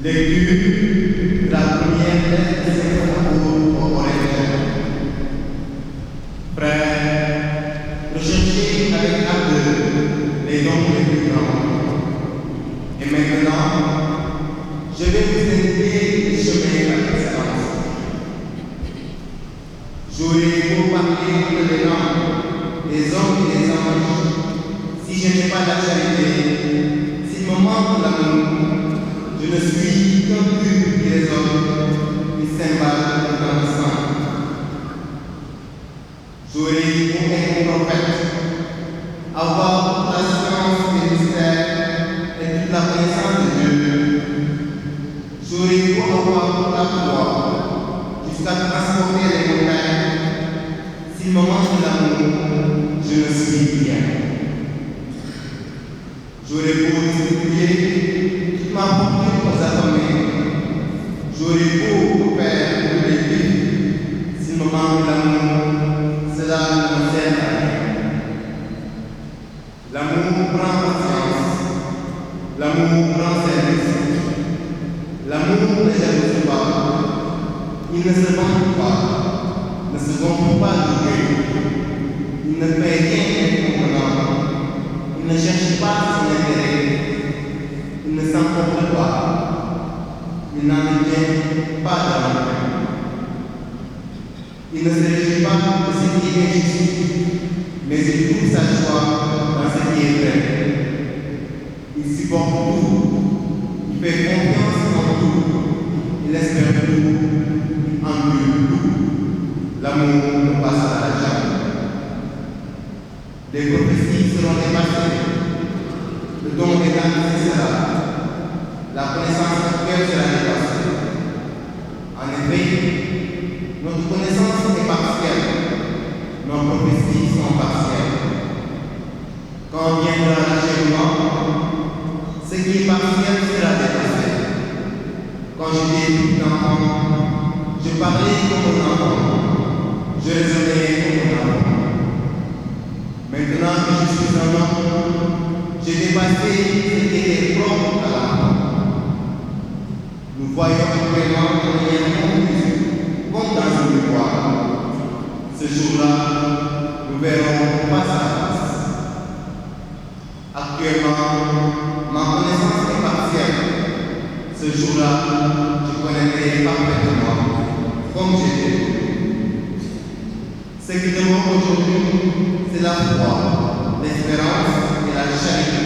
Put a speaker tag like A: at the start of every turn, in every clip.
A: Lecture de la première lettre de Saint Paul aux Corinthiens. Frères, recherchez avec ardeur les dons les plus grands. Et maintenant, je vais vous indiquer le chemin de l'excellence. J'aurais beau parler de les langues, des hommes et des anges, si je n'ai pas la charité, s'il me manque l'amour, je ne suis qu'un pur qui résonne, qui cymbale dans le sang. J'aurais beau être prophète, avoir toute la science des mystères et toute la connaissance de Dieu. J'aurais beau avoir toute la foi, jusqu'à transporter les montagnes. S'il me manque l'amour, je ne suis rien. J'aurais beau distribuer toute ma fortune aux affamés. J'aurais beau faire tous les vies. S'il me manque l'amour, cela ne me sert à rien. L'amour prend patience. L'amour prend service. L'amour ne jalouse pas. Il ne se vante pas. Ne se gonfle pas d'orgueil. Il ne fait rien d'inconvenant. Il ne cherche pas son intérêt. Il ne s'emporte pas. Il n'en devient pas dans le pain. Il ne se réjouit pas de ce qui est injuste, mais il trouve sa joie dans ce qui est vrai. Il supporte tout. Il fait confiance en tout. Il espère tout. Il endure tout. L'amour ne passe à la jambe. Les prophéties seront dépassées. Le don des âmes cessera. La connaissance actuelle sera dépassée. En effet, notre connaissance est partielle. Nos prophéties sont partielles. Quand viendra l'achèvement, ce qui est partiel sera dépassé. Quand j'étais tout enfant, je parlais comme un enfant. Je raisonnais comme un enfant. Maintenant que je suis un homme, j'ai dépassé ce qui était propre à l'enfant. Nous voyons actuellement de manière confuse, comme dans un miroir. Ce jour-là, nous verrons face à face. Actuellement, ma connaissance est partielle. Ce jour-là, je connaîtrai parfaitement, comme j'étais. Ce qui demande aujourd'hui, c'est la foi, l'espérance et la charité.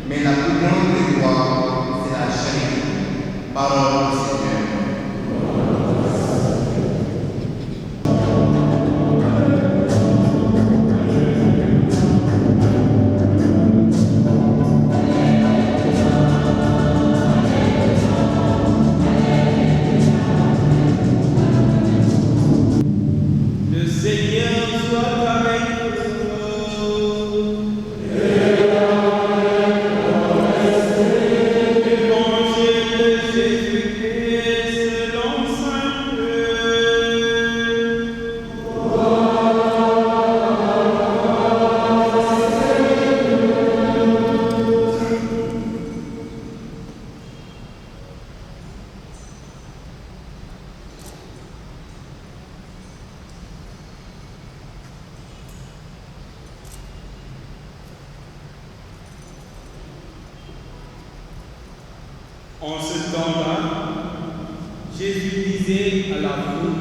A: Mais la plus grande des voies, c'est la charité. Parole du Seigneur.
B: En ce temps-là, Jésus disait à la foule,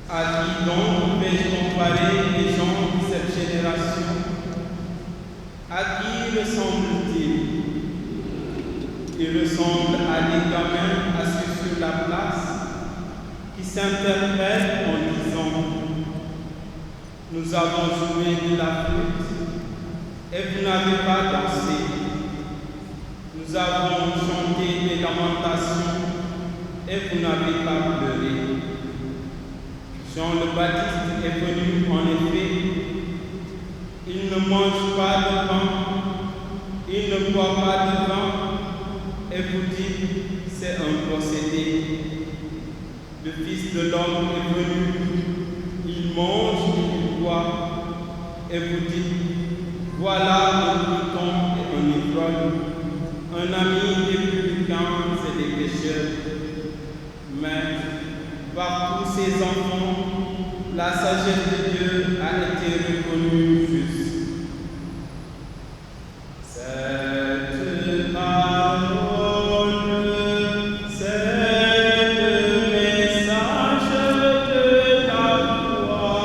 B: à qui donc vais-je comparer les gens de cette génération? À qui ressemblent-ils? Ils ressemblent à des gamins assis sur la place qui s'interpellent en disant, nous avons joué de la flûte et vous n'avez pas dansé. Nous avons chanté des lamentations et vous n'avez pas pleuré. Jean le Baptiste est venu en effet. Il ne mange pas de pain, il ne boit pas de vin, et vous dites, c'est un procédé. Le Fils de l'homme est venu, il mange et il boit, et vous dites, voilà un glouton et un ivrogne, un ami des publicains et des pécheurs, mais par tous ses enfants, la sagesse de Dieu a été reconnue juste. Cette parole, c'est le message de la foi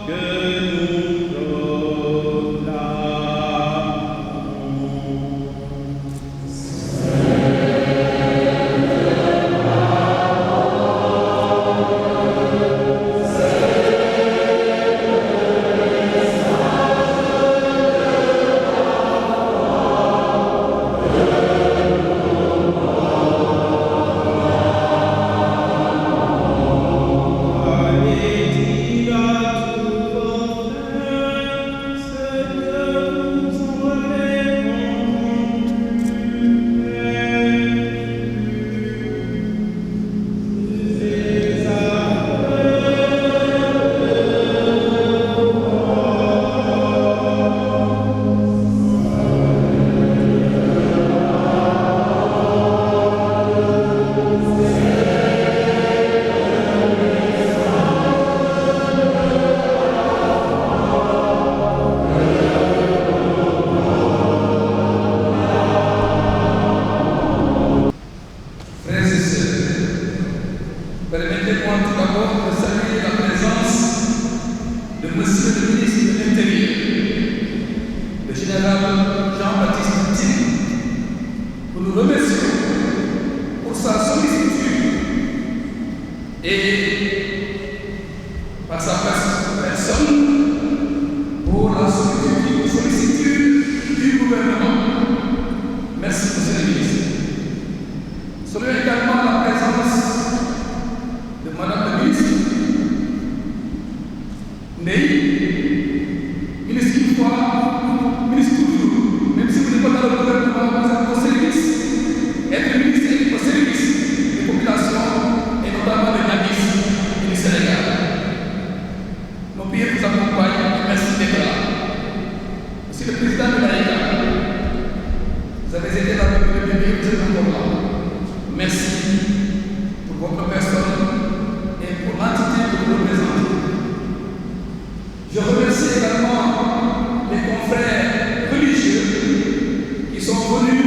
B: que nous proclamons.
C: Permettez-moi tout d'abord de saluer la présence de Monsieur le ministre de l'Intérieur, le général Jean-Baptiste Tine. Nous nous remercions pour sa sollicitude et par sa personne pour la sollicitude du gouvernement. Merci, Monsieur le ministre. Saluons également la présence de Madame la ministre, ministre une fois, ministre toujours, même si vous n'êtes pas dans le gouvernement, vous êtes au service, être ministre est au service des populations et notamment des Nabis et du Sénégal. Nos pays vous accompagnent et merci d'être là. Monsieur le président de l'AECA, vous avez été là depuis le début, vous êtes encore là. Merci pour votre personne et pour l'entité que vous représentez. Je remercie également les confrères religieux qui sont venus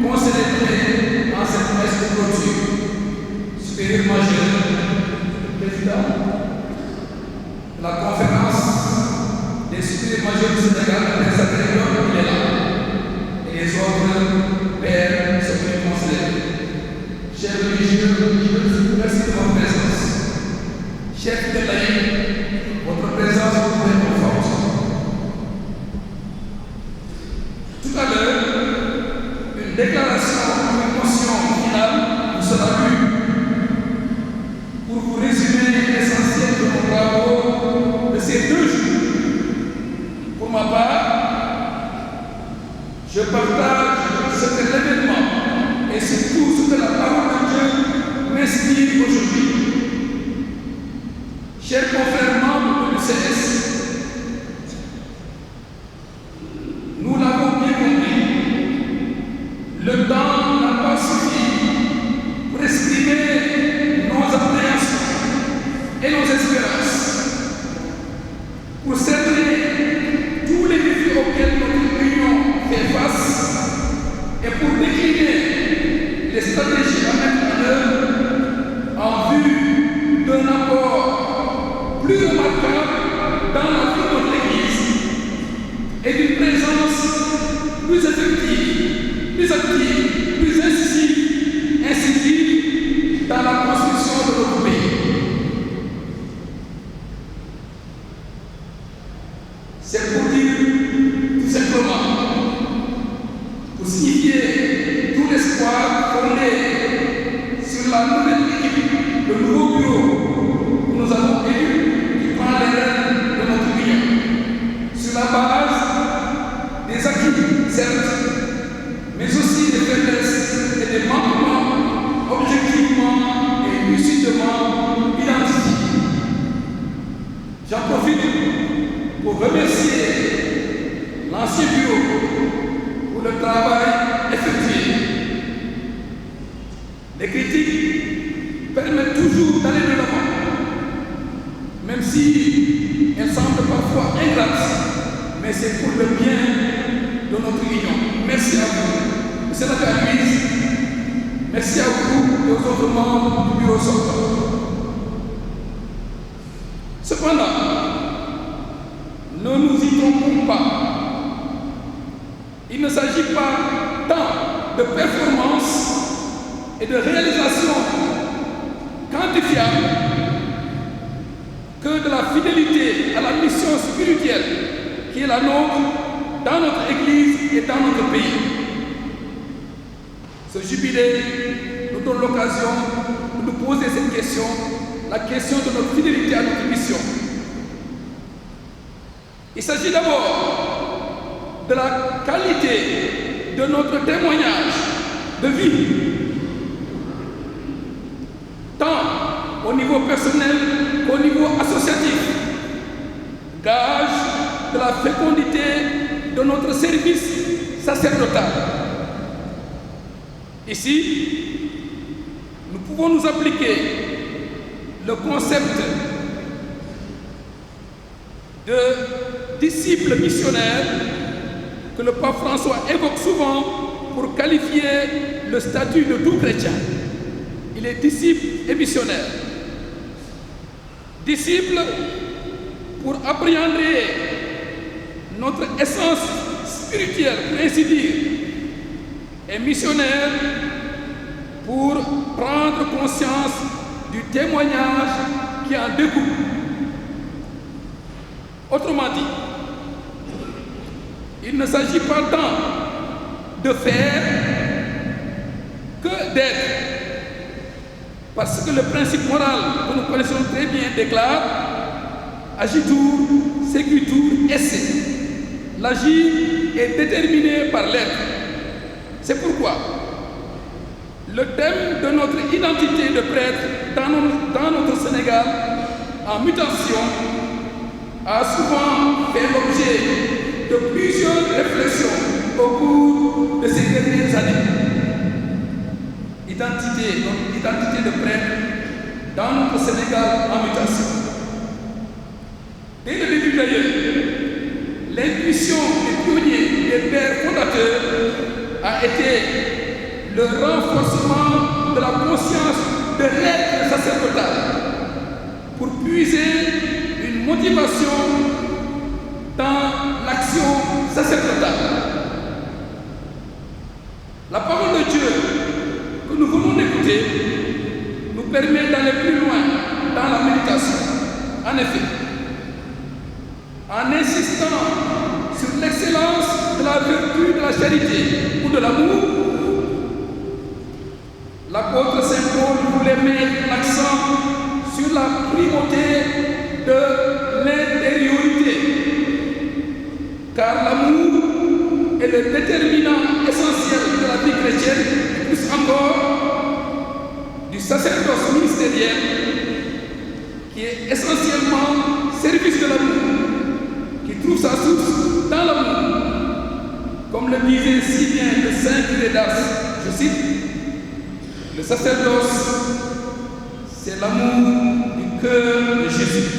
C: concélébrer en cette messe de clôture. Supérieur majeur, président de la conférence des supérieurs majeurs du Sénégal, le père Sacrifice, il est là. Et les autres pères sont venus concélébrer. Chers religieux, merci de votre présence. Chers de laïcs, votre présence vous est conforte. Tout à l'heure, une déclaration, une motion finale vous sera lue pour vous résumer l'essentiel de nos travaux de ces 2 jours. Pour ma part, je partage ce que l'événement et surtout ce que la parole de Dieu m'inspire aujourd'hui. Chers confrères membres de l'UCS, nous l'avons bien compris, le temps n'a pas suffi pour exprimer nos appréhensions et nos espérances, pour cerner tous les défis auxquels notre union fait face et pour décliner les stratégies à mettre en œuvre en vue d'un apport plus remarquable dans la vie de notre Église et d'une présence plus effective, plus active, plus incisive dans la construction de notre pays. C'est pour dire tout simplement, pour signifier tout l'espoir fondé sur la nouvelle équipe, le nouveau bureau que nous avons élu, qui prend les rênes de notre union, sur la base des acquis, certes, mais aussi des faiblesses et des manquements objectivement et lucidement identifiés. J'en profite pour remercier l'ancien bureau pour le travail effectué toujours d'aller de l'avant, même si elle semble parfois ingrate, mais c'est pour le bien de notre union. Merci à vous, monsieur la Louise. Merci à vous et aux autres membres du bureau sortant. Cependant, ne nous y trompons pas. Il ne s'agit pas tant de performance et de réalisation quantifiable que de la fidélité à la mission spirituelle qui est la nôtre dans notre Église et dans notre pays. Ce jubilé nous donne l'occasion de nous poser cette question, la question de notre fidélité à notre mission. Il s'agit d'abord de la qualité de notre témoignage de vie, tant au niveau personnel qu'au niveau associatif, gage de la fécondité de notre service sacerdotal. Ici, nous pouvons nous appliquer le concept de disciple missionnaire que le pape François évoque souvent pour qualifier le statut de tout chrétien. Il est disciple et missionnaire. Disciple pour appréhender notre essence spirituelle, pour ainsi dire, et missionnaire pour prendre conscience du témoignage qui en découle. Autrement dit, il ne s'agit pas tant de faire que d'être. Parce que le principe moral que nous connaissons très bien déclare agitur, sequitur, esse. L'agir est déterminé par l'être. C'est pourquoi le thème de notre identité de prêtre dans notre Sénégal en mutation a souvent fait l'objet de plusieurs réflexions au cours de ces dernières années. Notre identité de prêtre dans notre Sénégal en mutation. Dès le début d'ailleurs, l'intuition des pionniers, des pères fondateurs, a été le renforcement de la conscience de l'être sacerdotal pour puiser une motivation dans l'action sacerdotale. La parole de Dieu que nous venons d'écouter nous permet d'aller plus loin dans la méditation. En effet, en insistant sur l'excellence de la vertu de la charité ou de l'amour, l'apôtre Saint Paul voulait mettre l'accent sur la primauté de l'intériorité, car l'amour est le déterminant essentiel de la vie chrétienne, et plus encore du sacerdoce ministériel, qui est essentiellement service de l'amour, qui trouve sa source dans l'amour. Comme le disait si bien le saint curé d'Ars, je cite, le sacerdoce, c'est l'amour du cœur de Jésus.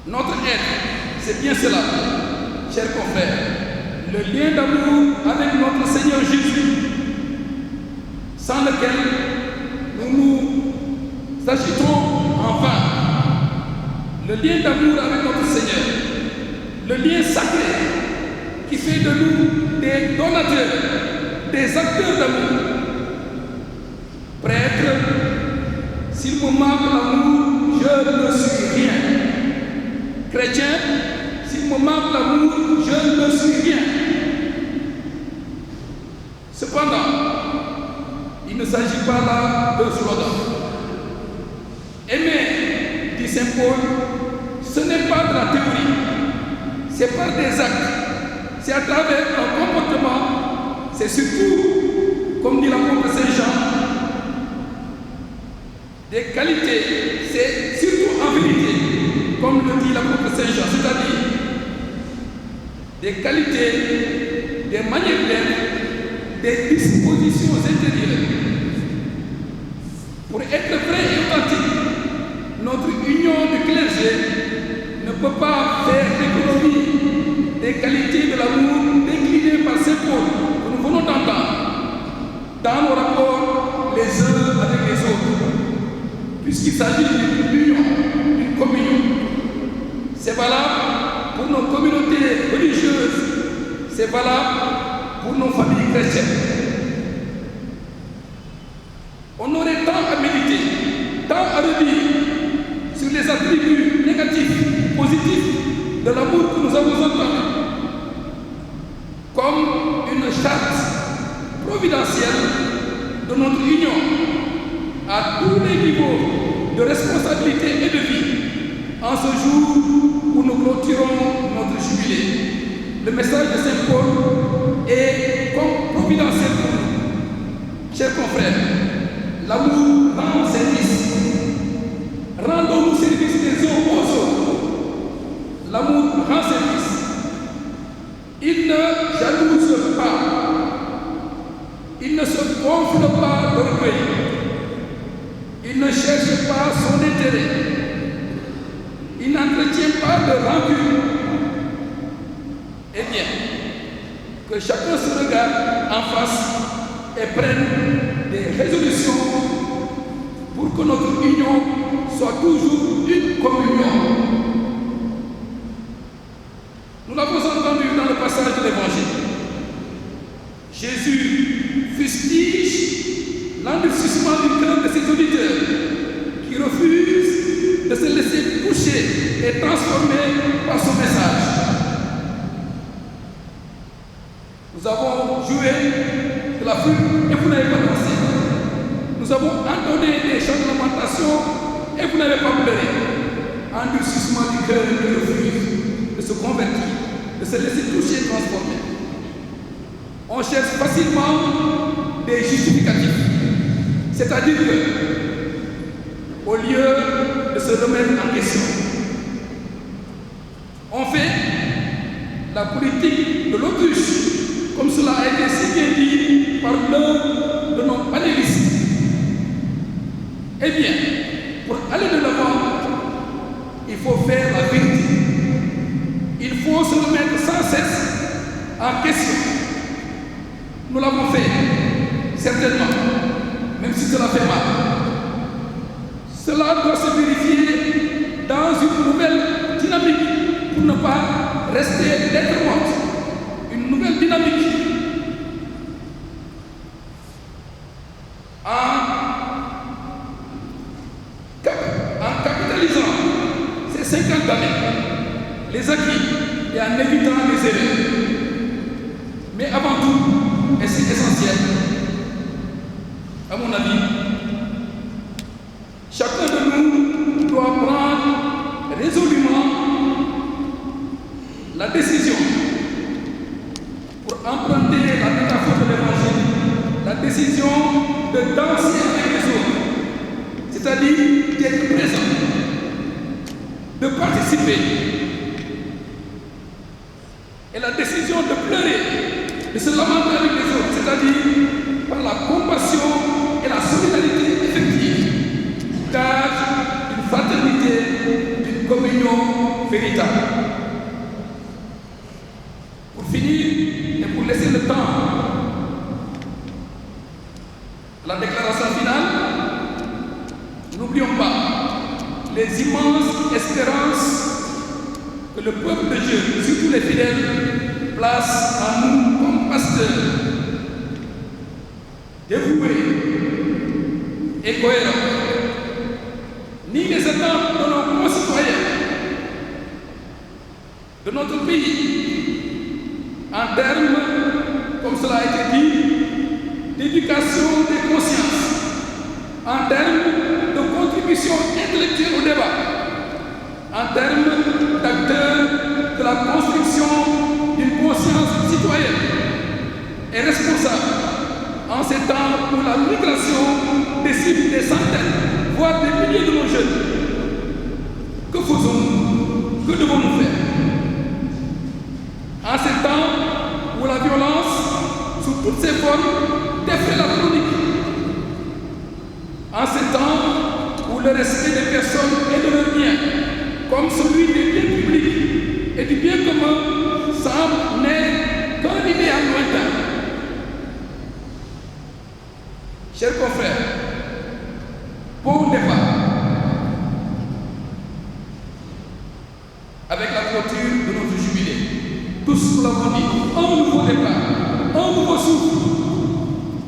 C: Notre être, c'est bien cela, chers confrères, le lien d'amour avec notre Seigneur Jésus, sans lequel nous nous agitons en vain. Le lien d'amour avec notre Seigneur, le lien sacré qui fait de nous des donateurs, des acteurs d'amour. Prêtre, s'il me manque l'amour, je ne suis rien. Chrétien, s'il me manque l'amour, je ne suis rien. Cependant, il ne s'agit pas là d'un slogan. Aimer, dit Saint Paul, ce n'est pas de la théorie, c'est par des actes, c'est à travers un comportement, c'est surtout, comme dit l'apôtre Saint Jean, des qualités, c'est surtout en vérité, comme le dit l'apôtre Saint Jean, c'est-à-dire des qualités, des manières d'être, des dispositions intérieures Pour être vrai et authentique, notre union de clergé ne peut pas faire l'économie des qualités de l'amour déclinées par ces pôles que nous venons d'entendre dans nos rapports les uns avec les autres, puisqu'il s'agit d'une union, d'une communion. C'est valable pour nos communautés religieuses, c'est valable pour nos familles chrétiennes. On aurait tant à méditer, tant à redire sur les attributs négatifs, positifs de l'amour que nous avons entendu, comme une charte providentielle de notre union à tous les niveaux de responsabilité et de vie en ce jour où nous clôturons notre jubilé. Le message de Saint Paul est comme providentiel pour nous. Chers confrères, l'amour rend service. Rendons-nous service les uns aux autres. L'amour rend service. Il ne jalouse pas. Il ne se gonfle pas d'orgueil. Il ne cherche pas son intérêt. Il n'entretient pas de rancune. Eh bien, que chacun se regarde en face et prenne des résolutions pour que notre union soit toujours une communion. Nous l'avons entendu dans le passage de l'Évangile. Jésus fustige l'endurcissement du cœur de ses auditeurs qui refusent de se laisser toucher et transformer par son message. Nous avons joué de la flûte et vous n'avez pas dansé. Nous avons entonné des chants de lamentation et vous n'avez pas pleuré. Endurcissement du cœur qui refuse de se convertir, de se laisser toucher et transformer. On cherche facilement des justificatifs. C'est-à-dire que, au lieu de se remettre en question, on fait la politique de l'autruche, comme cela a été si bien dit par l'un de nos panélistes. Eh bien, pour aller de l'avant, il faut faire la vérité. Il faut se remettre sans cesse en question. Nous l'avons fait, certainement, même si cela fait mal. Cela doit se vérifier dans une nouvelle dynamique pour ne pas rester lettre morte. Une nouvelle dynamique en capitalisant ces 50 années, les acquis et en évitant les erreurs. Mais avant tout, et c'est essentiel, à mon avis, chacun de nous doit prendre résolument la décision pour emprunter la métaphore de l'Évangile, la décision de danser avec les autres, c'est-à-dire d'être présent, de participer, et la décision de pleurer, de se lamenter avec les autres, c'est-à-dire par la compassion et la solidarité effective, gage d'une fraternité, d'une communion véritable. Pour finir et pour laisser le temps à la déclaration finale, n'oublions pas les immenses espérances que le peuple de Dieu, surtout les fidèles, place en nous comme pasteurs, dévoués et cohérents, ni les attentes de nos concitoyens, de notre pays, en termes, comme cela a été dit, d'éducation des consciences, en termes de contribution intellectuelle au débat, en termes d'acteurs de la construction d'une conscience citoyenne et responsable en ces temps où la migration décime des centaines, voire des milliers de nos jeunes. Que faisons-nous? Que devons-nous faire? En ces temps où la violence, sous toutes ses formes, défait la chronique, en ces temps le respect des personnes et de leurs biens, comme celui des biens publics et du bien commun, semble n'est qu'un idéal lointain. Chers confrères, pour départ, avec la clôture de notre jubilé, tous nous l'avons dit, un nouveau départ, un nouveau souffle,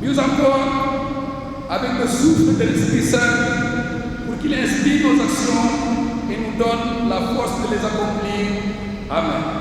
C: mieux encore, avec le souffle de l'Esprit Saint, pour qu'il inspire nos actions et nous donne la force de les accomplir. Amen.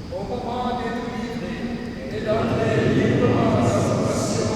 D: Au moment d'être livré et d'entrer librement dans sa passion,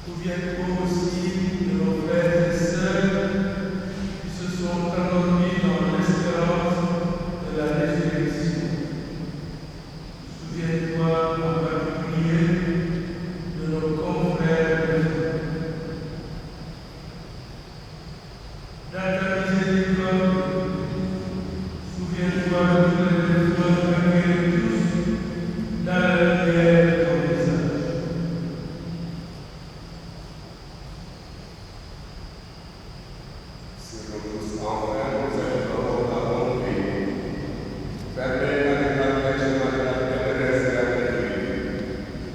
C: Souviens-toi aussi de nos frères et sœurs qui se sont endormis dans l'espérance de la résurrection. Souviens-toi en particulier de nos confrères de frères. Dans ta miséricorde, souviens-toi de tous les efforts malgré tous dans la lumière de ton visage.
D: Si nous tous enfin nous êtes dans ta bonté, permets la réclamation de la bienveillance et la vertu,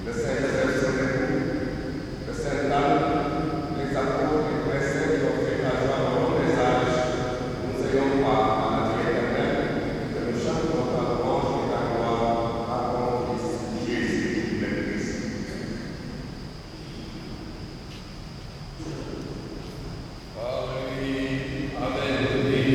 D: le Saint-Joseph sur le Saint-Anne, les apôtres et les saints qui ont fait ta joie pendant les âges, nous ayons part à la vie éternelle, que nous chantons ta louange et ta gloire à ton Fils, Jésus le Christ.
E: Par lui, avec lui,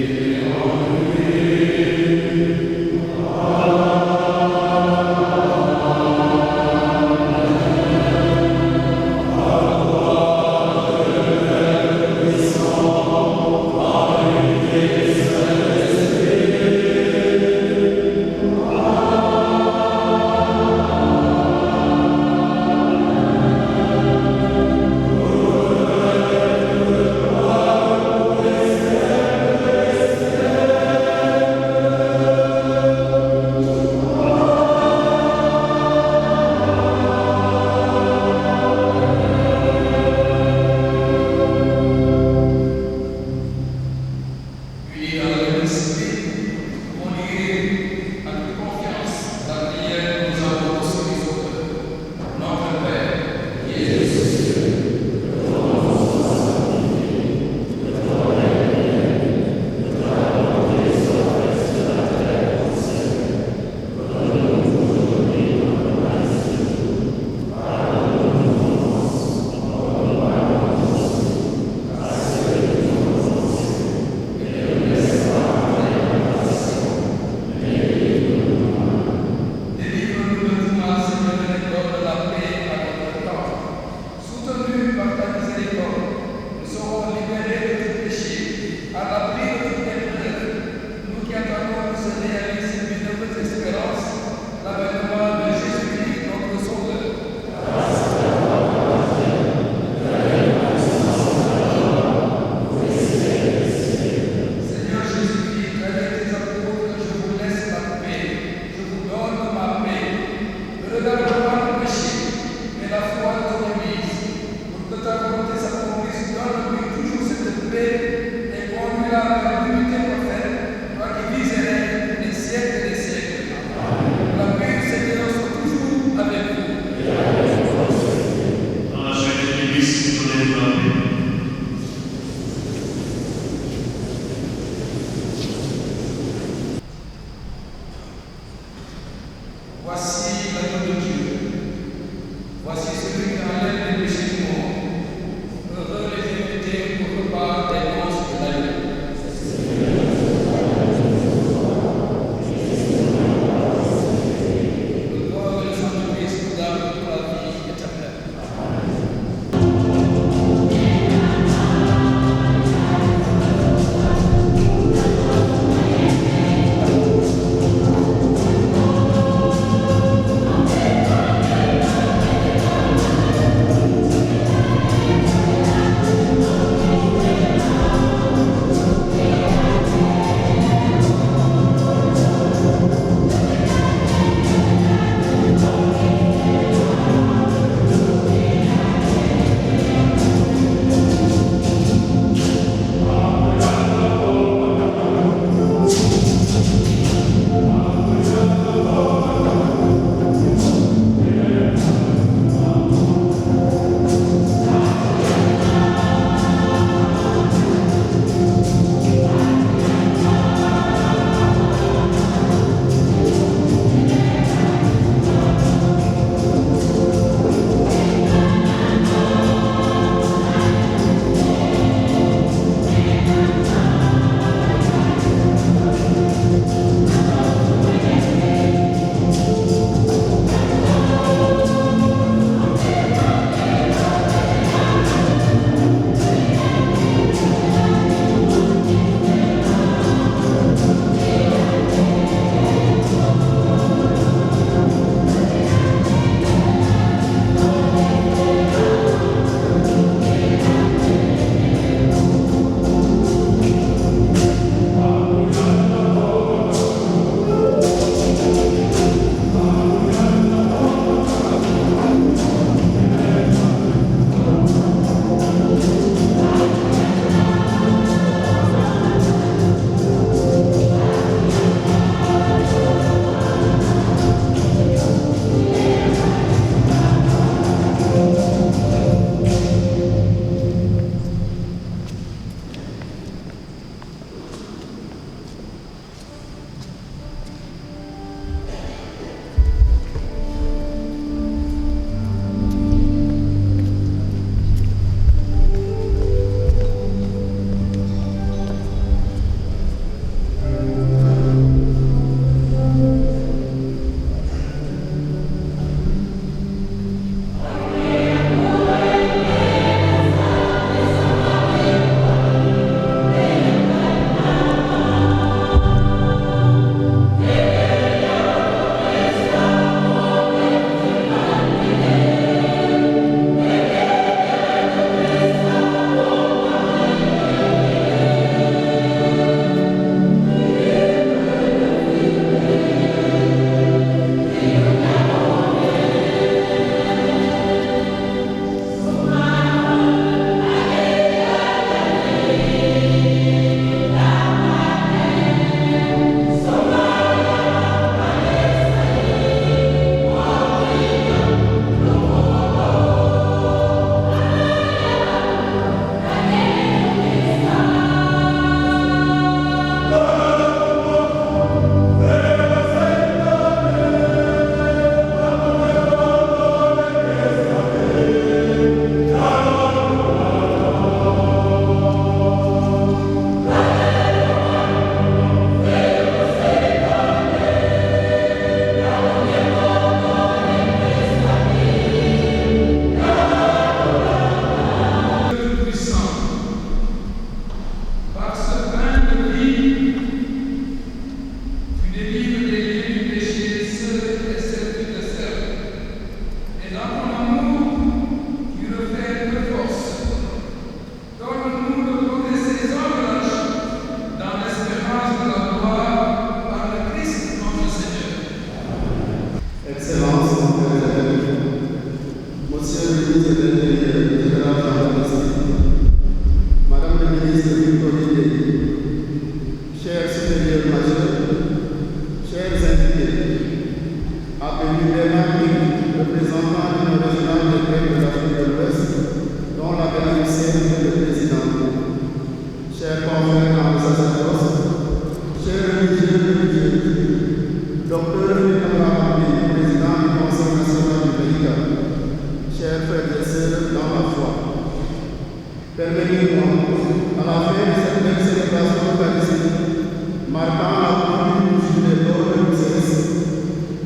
A: Permettez-moi, à la fin de cette belle célébration eucharistique, marquant la conduite du jubilé d'or de l'UCS,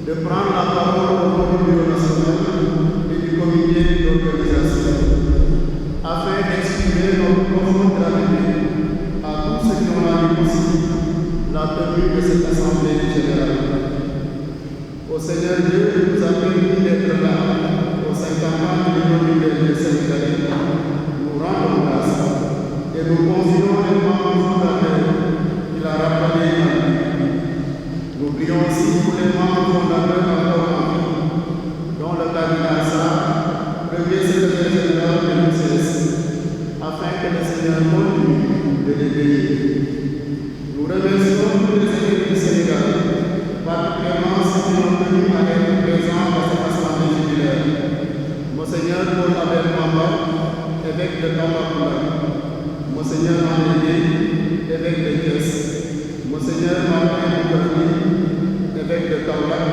A: de prendre la parole au nom du Bureau national et du comité d'organisation, afin d'exprimer notre profonde gratitude à tous ceux qui ont rendu possible la tenue de cette assemblée générale. Au Seigneur Dieu nous a permis d'être là aux 50 ans de l'Union des Sénégalais. Nous rendons grâce et nous confions les membres fondateurs qu'il a rappelés à lui. Nous prions aussi pour les membres fondateurs encore en vie, dont le cardinal Sarr, premier secrétaire général de l'UCS, afin que le Seigneur continue de les bénir. Nous remercions tous les élèves du Sénégal, particulièrement ceux qui ont tenu à être présents dans cette assemblée jubilaire. Monseigneur Paul Abel Mamba, évêque de Tambacounda, Monseigneur Mandé, évêque de Thiès, Monseigneur Martin Boukarni, évêque de Kaolack,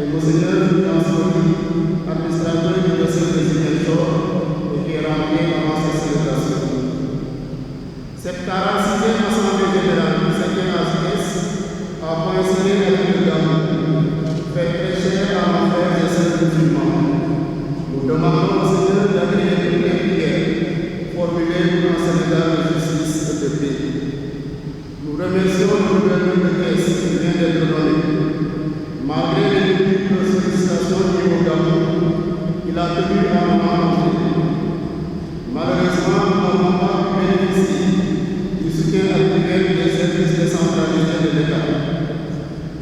A: et Monseigneur Fulgence Coly, administrateur du diocèse de Ziguinchor, et qui est rentré avant cette célébration. Cette 46e assemblée générale du 5e ACS a coïncidé avec le Gabon, fait très cher à nos frères et sœurs musulmans. Nous demandons au Seigneur d'agréer toutes les prières formulées pour un Sénégal de justice et de paix. Nous remercions le gouverneur de Thiès qui vient d'être donné. Malgré les multiples sollicitations liées au Gabon, il a tenu à nous rencontrer. Malheureusement, nous n'avons pas pu bénéficier du soutien actuel des services décentralisés de l'État.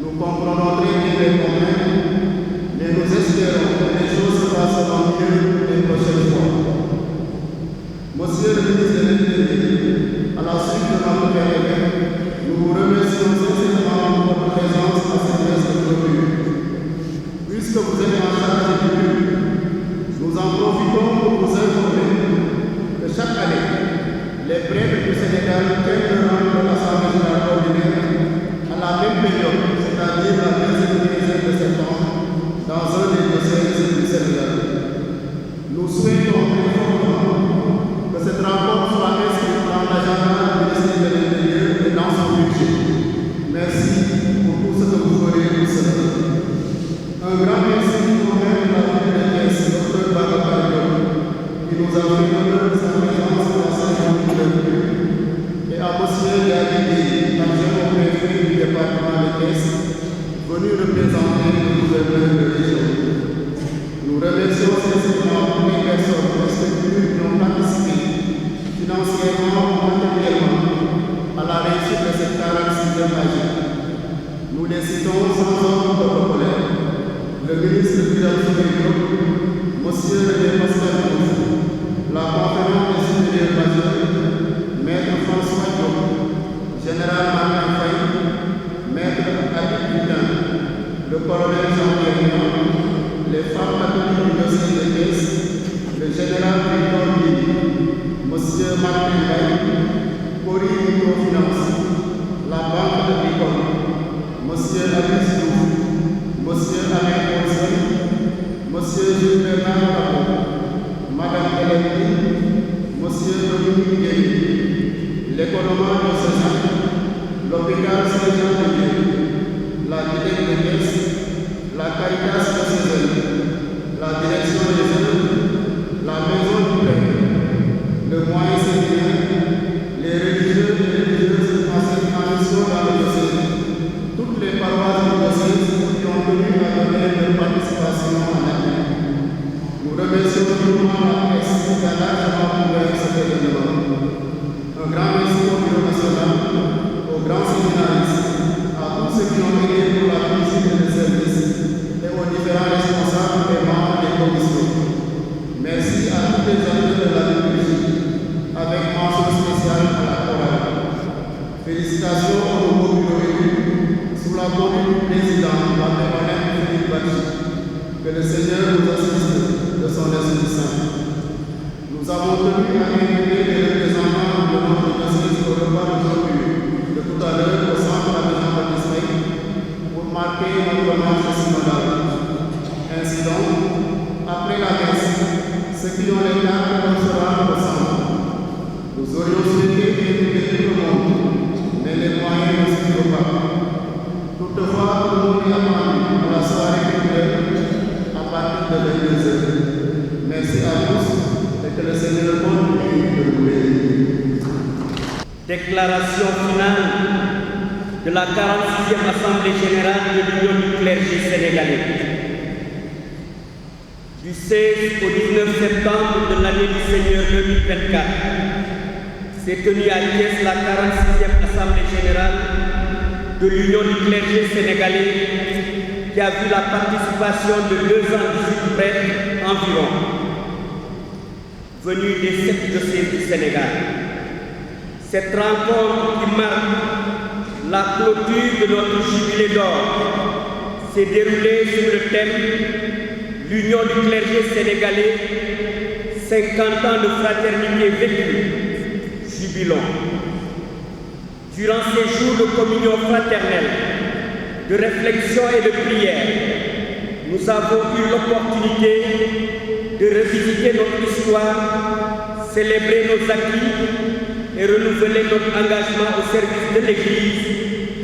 A: Nous comprenons très bien les problèmes, mais nous espérons que les choses se passeront mieux les prochaines fois. Monsieur le ministre de l'Intérieur, à la suite de notre période, nous vous remercions sincèrement pour votre présence à cette messe de clôture. Puisque vous êtes en charge du culte, nous en profitons pour vous informer que chaque année, les prêtres du Sénégal tiennent le rang de l'Assemblée générale ordinaire à la même période, c'est-à-dire la deuxième quinzaine de septembre, dans un des diocèses du Sénégal. Nous souhaitons très fortement que cette rencontre soit inscrite dans l'agenda du ministère de l'Intérieur et dans son budget. Merci pour tout ce que vous ferez pour cela. Un grand merci au maire de la ville de Thiès, Dr Babacar Diop, qui nous a fait l'honneur de sa présence dans cette journée de culte, et à monsieur Diagué, adjoint au préfet du département de Thiès, venu représenter le gouverneur de région. Nous remercions sincèrement toutes les personnes respectueuses qui ont participé financièrement ou matériellement à la réussite de cette 46e AG. Nous les citons sans ordre protocolaire. Le ministre du Diop, monsieur René Pascal Diouf, la conférence des supérieurs majeurs, maître François Diop, général Martin Faye, maître Habib Boudin, le colonel Jean-Pierre Niang, les femmes catholiques du diocèse de Thiès, le général Victor Guy, monsieur Martin Baye, Cori Microfinance, la banque de Bicol, monsieur Alice Diouf, monsieur Alain Conseil, monsieur Jules Bernard Capot, madame Hélène, monsieur Dominique Guéry, l'économie diocésaine, l'hôpital Saint-Jean-de-Dieu, la direction de Thiès, la Caritas diocésaine, la direction des œuvres, la maison du prêtre, le moyen séminaire, les religieux et religieuses en mission dans le diocèse, toutes les paroisses du diocèse qui ont tenu à donner leur participation à l'appui. Nous remercions vivement la presse qui a largement couvert cet événement. Un grand merci au Bureau national, aux grands séminaristes, à tous ceux qui ont aidé pour la visite des services et aux différents responsables et membres des commissions. Merci à tous les acteurs de la liturgie, avec mention spéciale à la chorale. Félicitations au nouveau bureau élu, sous la conduite du président, la permanente Philippe Bachy. Que le Seigneur nous assiste de son Esprit Saint. Nous avons tenu à inviter les représentants de notre diocèse au repas d'aujourd'hui, de tout à l'heure au centre de Jean-Baptiste pour marquer notre marche synodale. Ainsi donc, après la messe, ceux qui ont les cartes se rendent au centre.
E: Déclaration finale de la 46e Assemblée générale de l'Union du clergé sénégalais. Du 16 au 19 septembre de l'année du Seigneur 2024, s'est tenue à Thiès la 46e Assemblée générale de l'Union du clergé sénégalais qui a vu la participation de 218 prêtres environ, venus des 7 diocèses du Sénégal. Cette rencontre qui marque la clôture de notre jubilé d'or s'est déroulée sur le thème « L'Union du clergé sénégalais, 50 ans de fraternité vécue, jubilons ». Durant ces jours de communion fraternelle, de réflexion et de prière, nous avons eu l'opportunité de revisiter notre histoire, célébrer nos acquis et renouveler notre engagement au service de l'Église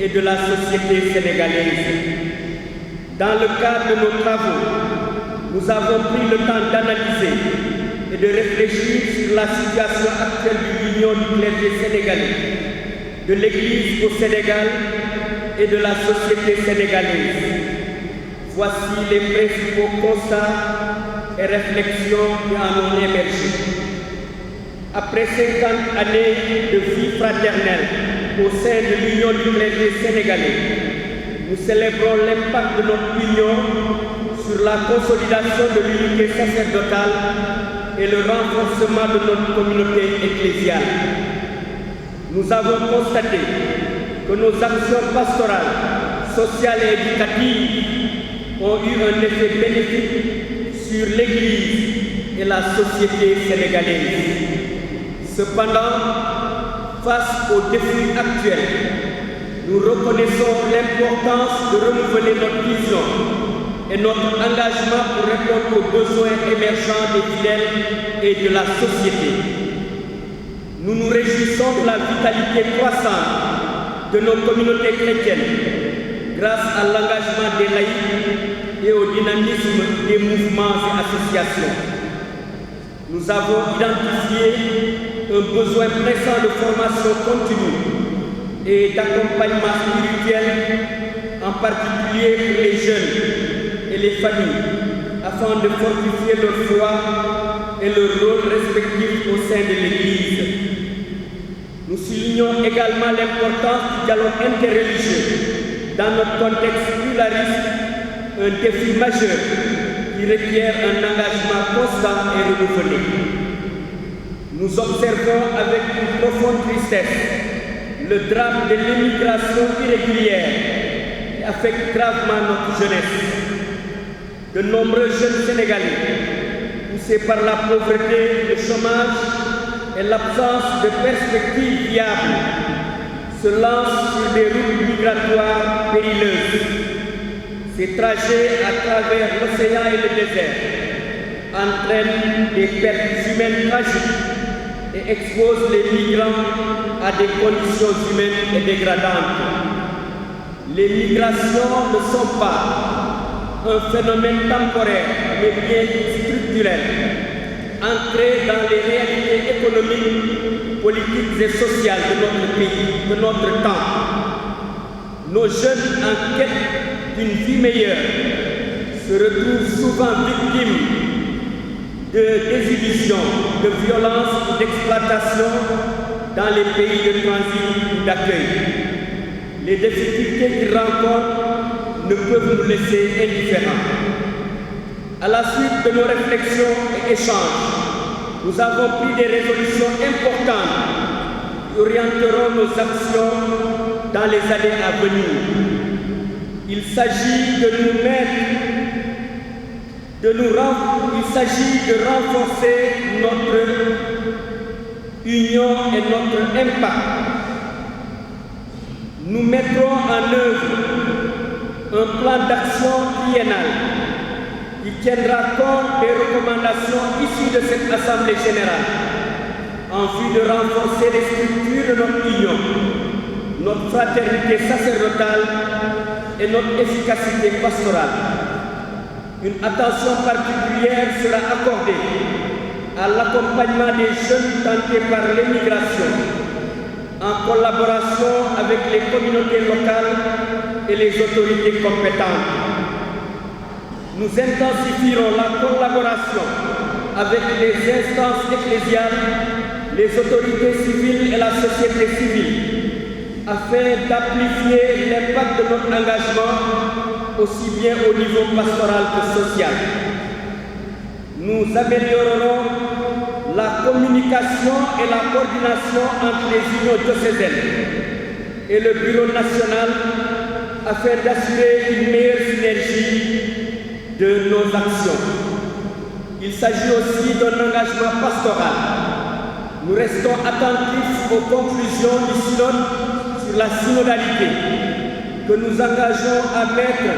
E: et de la société sénégalaise. Dans le cadre de nos travaux, nous avons pris le temps d'analyser et de réfléchir sur la situation actuelle de l'Union du clergé sénégalais, de l'Église au Sénégal et de la société sénégalaise. Voici les principaux constats et réflexions qui en ont émergé. Après 50 années de vie fraternelle au sein de l'Union du clergé sénégalais, nous célébrons l'impact de notre union sur la consolidation de l'unité sacerdotale et le renforcement de notre communauté ecclésiale. Nous avons constaté que nos actions pastorales, sociales et éducatives ont eu un effet bénéfique sur l'Église et la société sénégalaise. Cependant, face aux défis actuels, nous reconnaissons l'importance de renouveler notre vision et notre engagement pour répondre aux besoins émergents des fidèles et de la société. Nous nous réjouissons de la vitalité croissante de nos communautés chrétiennes grâce à l'engagement des laïcs et au dynamisme des mouvements et associations. Nous avons identifié un besoin pressant de formation continue et d'accompagnement spirituel, en particulier pour les jeunes et les familles, afin de fortifier leur foi et leur rôle respectif au sein de l'Église. Nous soulignons également l'importance du dialogue interreligieux dans notre contexte pluraliste, un défi majeur qui requiert un engagement constant et renouvelé. Nous observons avec une profonde tristesse le drame de l'immigration irrégulière qui affecte gravement notre jeunesse. De nombreux jeunes Sénégalais, poussés par la pauvreté, le chômage et l'absence de perspectives viables, se lancent sur des routes migratoires périlleuses. Ces trajets à travers l'océan et le désert entraînent des pertes humaines tragiques et exposent les migrants à des conditions humaines et dégradantes. Les migrations ne sont pas un phénomène temporaire, mais bien structurel, ancré dans les réalités économiques, politiques et sociales de notre pays, de notre temps. Nos jeunes en quête d'une vie meilleure se retrouvent souvent victimes de désillusions, de violences ou d'exploitation dans les pays de transit ou d'accueil. Les difficultés qu'ils rencontrent ne peuvent nous laisser indifférents. À la suite de nos réflexions et échanges, nous avons pris des résolutions importantes qui orienteront nos actions dans les années à venir. Il s'agit de renforcer notre union et notre impact. Nous mettrons en œuvre un plan d'action triennal qui tiendra compte des recommandations issues de cette Assemblée générale en vue de renforcer les structures de notre union, notre fraternité sacerdotale et notre efficacité pastorale. Une attention particulière sera accordée à l'accompagnement des jeunes tentés par l'émigration, en collaboration avec les communautés locales et les autorités compétentes. Nous intensifierons la collaboration avec les instances ecclésiales, les autorités civiles et la société civile, afin d'amplifier l'impact de notre engagement aussi bien au niveau pastoral que social. Nous améliorerons la communication et la coordination entre les unions diocésaines et le bureau national afin d'assurer une meilleure synergie de nos actions. Il s'agit aussi d'un engagement pastoral. Nous restons attentifs aux conclusions du synode sur la synodalité que nous engageons à mettre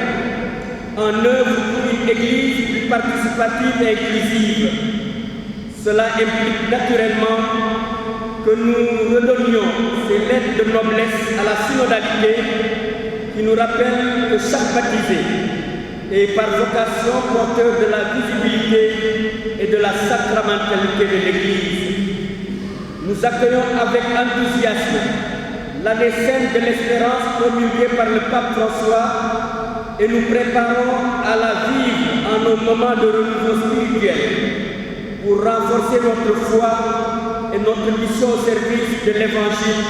E: en œuvre pour une Église plus participative et inclusive. Cela implique naturellement que nous redonnions ces lettres de noblesse à la synodalité qui nous rappellent que chaque baptisé est par vocation porteur de la visibilité et de la sacramentalité de l'Église. Nous accueillons avec enthousiasme l'année sainte de l'espérance promulguée par le pape François et nous préparons à la vivre en nos moments de renouveau spirituel pour renforcer notre foi et notre mission au service de l'Évangile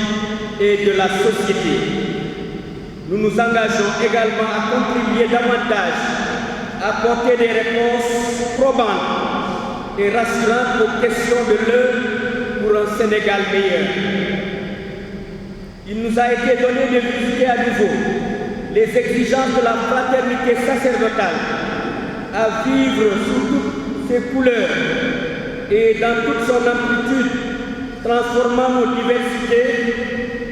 E: et de la société. Nous nous engageons également à contribuer davantage à apporter des réponses probantes et rassurantes aux questions de l'heure pour un Sénégal meilleur. Il nous a été donné de visiter à nouveau les exigences de la fraternité sacerdotale, à vivre sous toutes ses couleurs et dans toute son amplitude, transformant nos diversités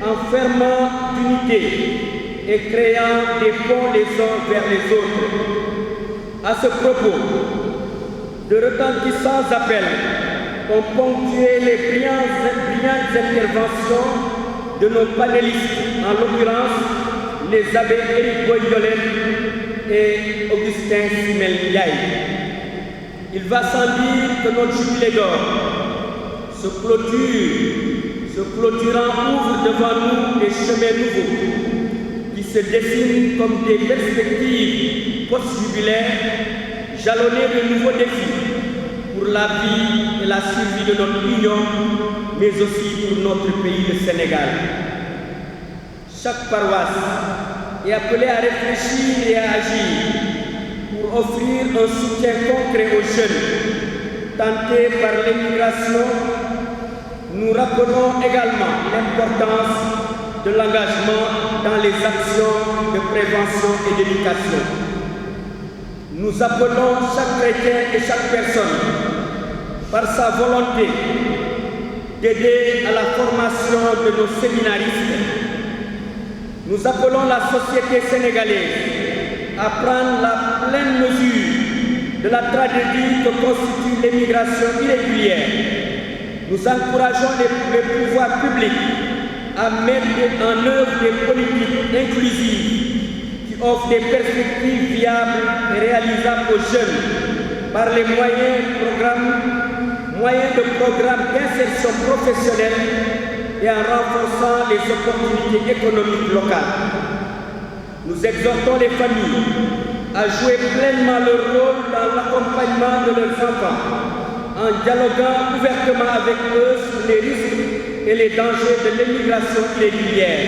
E: en fermant d'unité et créant des ponts les uns vers les autres. À ce propos, de retentissants appels ont ponctué les brillantes interventions de nos panélistes, en l'occurrence les abbés Éric Boyolène et Augustin Simel-Ndiaye. Il va sans dire que notre jubilé d'or se clôturant ouvre devant nous des chemins nouveaux qui se dessinent comme des perspectives post-jubilaires jalonnées de nouveaux défis pour la vie et la survie de notre union, mais aussi pour notre pays, le Sénégal. Chaque paroisse est appelée à réfléchir et à agir pour offrir un soutien concret aux jeunes tentés par l'émigration. Nous rappelons également l'importance de l'engagement dans les actions de prévention et d'éducation. Nous appelons chaque chrétien et chaque personne, par sa volonté, d'aider à la formation de nos séminaristes. Nous appelons la société sénégalaise à prendre la pleine mesure de la tragédie que constitue l'émigration irrégulière. Nous encourageons les pouvoirs publics à mettre en œuvre des politiques inclusives qui offrent des perspectives viables et réalisables aux jeunes par les moyens de programmes d'insertion professionnelle et en renforçant les opportunités économiques locales. Nous exhortons les familles à jouer pleinement leur rôle dans l'accompagnement de leurs enfants, en dialoguant ouvertement avec eux sur les risques et les dangers de l'émigration irrégulière.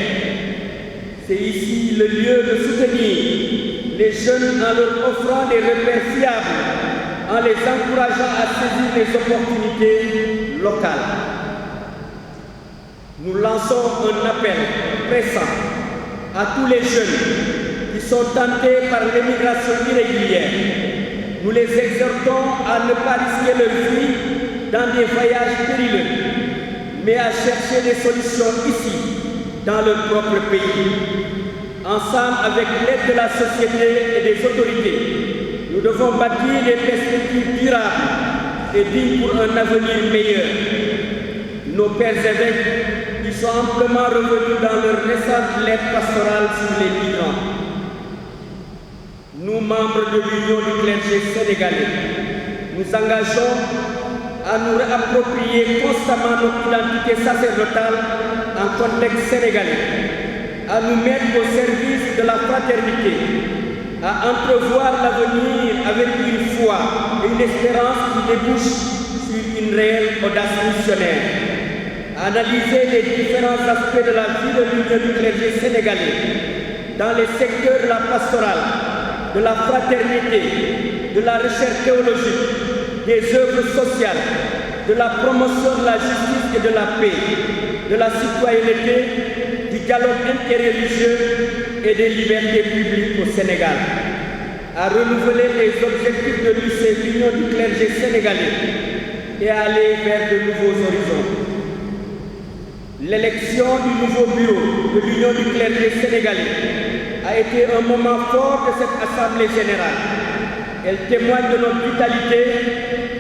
E: C'est ici le lieu de soutenir les jeunes en leur offrant des repères fiables, en les encourageant à saisir les opportunités locales. Nous lançons un appel pressant à tous les jeunes qui sont tentés par l'émigration irrégulière. Nous les exhortons à ne pas risquer leur vie dans des voyages périlleux, mais à chercher des solutions ici, dans leur propre pays. Ensemble, avec l'aide de la société et des autorités, nous devons bâtir des perspectives durables et dignes pour un avenir meilleur. Nos pères évêques qui sont amplement revenus dans leur récente lettre pastorale sur les migrants. Nous, membres de l'Union du clergé sénégalais, nous engageons à nous réapproprier constamment notre identité sacerdotale en contexte sénégalais, à nous mettre au service de la fraternité, à entrevoir l'avenir avec une foi et une espérance qui débouchent sur une réelle audace missionnaire, à analyser les différents aspects de la vie de l'Union du clergé sénégalais dans les secteurs de la pastorale, de la fraternité, de la recherche théologique, des œuvres sociales, de la promotion de la justice et de la paix, de la citoyenneté, du dialogue interreligieux et des libertés publiques au Sénégal, à renouveler les objectifs de l'UNIO du clergé sénégalais et à aller vers de nouveaux horizons. L'élection du nouveau bureau de l'Union du clergé sénégalais a été un moment fort de cette Assemblée générale. Elle témoigne de notre vitalité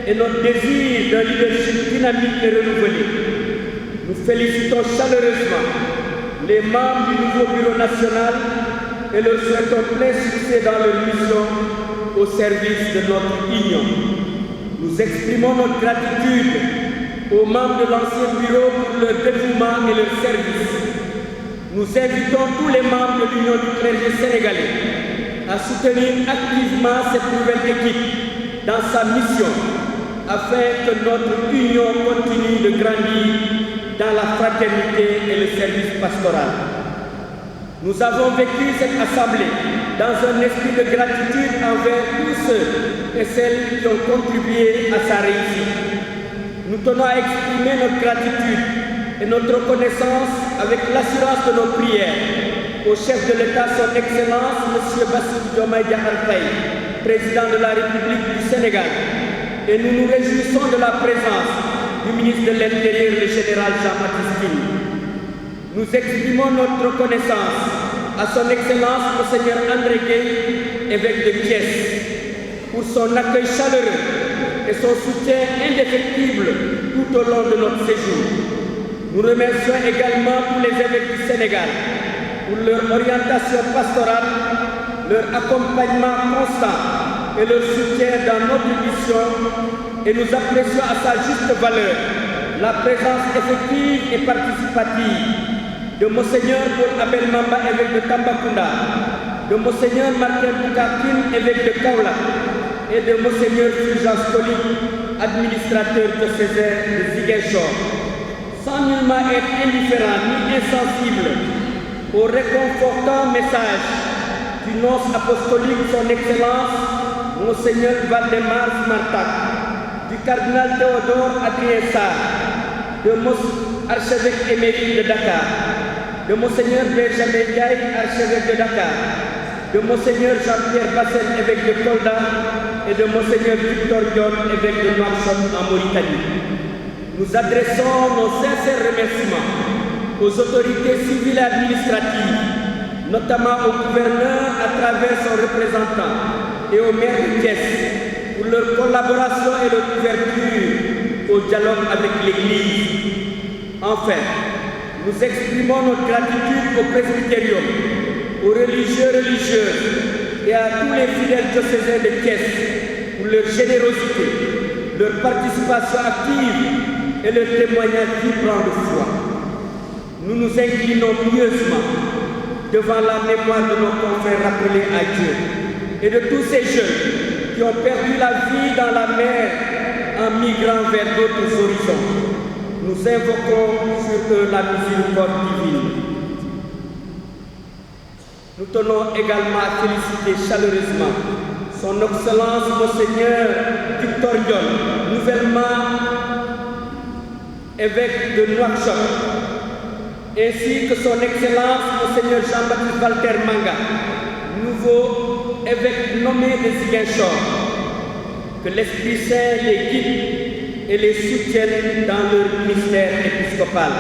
E: et notre désir d'un leadership dynamique et renouvelé. Nous félicitons chaleureusement les membres du nouveau bureau national et leur souhaitons plein succès dans leur mission au service de notre union. Nous exprimons notre gratitude aux membres de l'ancien bureau pour leur dévouement et leur service. Nous invitons tous les membres de l'Union du clergé sénégalais à soutenir activement cette nouvelle équipe dans sa mission afin que notre union continue de grandir dans la fraternité et le service pastoral. Nous avons vécu cette assemblée dans un esprit de gratitude envers tous ceux et celles qui ont contribué à sa réussite. Nous tenons à exprimer notre gratitude et notre reconnaissance avec l'assurance de nos prières au chef de l'État, son Excellence, M. Bassirou Diomaye Diakhar Faye, président de la République du Sénégal. Et nous nous réjouissons de la présence du ministre de l'Intérieur, le général Jean-Baptiste Tine. Nous exprimons notre reconnaissance à son Excellence, Monseigneur André Gueye, évêque de Thiès, pour son accueil chaleureux et son soutien indéfectible tout au long de notre séjour. Nous remercions également tous les évêques du Sénégal pour leur orientation pastorale, leur accompagnement constant et leur soutien dans notre mission, et nous apprécions à sa juste valeur la présence effective et participative de Monseigneur Paul Abel Mamba, évêque de Tambacounda, de Monseigneur Martin Boukartine, évêque de Kaolack, et de Monseigneur Fulgence Coly, administrateur diocésain de Ziguinchor, sans nullement être indifférent ni insensible au réconfortant message du nonce apostolique son Excellence, Monseigneur Valdemar Martak, du cardinal Théodore Adrien Sarr, de archevêque émérite de Dakar, de Monseigneur Benjamin Ndiaye, archevêque de Dakar, de Monseigneur Jean-Pierre Bassène, évêque de Kolda, et de Monseigneur Victor Dione, évêque de Nouakchott en Mauritanie. Nous adressons nos sincères remerciements aux autorités civiles et administratives, notamment au gouverneur à travers son représentant et au maire de Thiès, pour leur collaboration et leur ouverture au dialogue avec l'Église. Enfin, nous exprimons notre gratitude au presbytérium, aux religieuses et à tous les fidèles diocésains de Thiès pour leur générosité, leur participation active et leur témoignage vibrant de foi. Nous nous inclinons pieusement devant la mémoire de nos confrères rappelés à Dieu et de tous ces jeunes qui ont perdu la vie dans la mer en migrant vers d'autres horizons. Nous invoquons sur eux la miséricorde divine. Nous tenons également à féliciter chaleureusement son Excellence Monseigneur Victor Dione, nouvellement évêque de Nouakchott, ainsi que son Excellence Monseigneur Jean-Baptiste Walter Manga, nouveau évêque nommé de Ziguinchor. Que l'Esprit Saint les guide et les soutienne dans leur ministère épiscopal.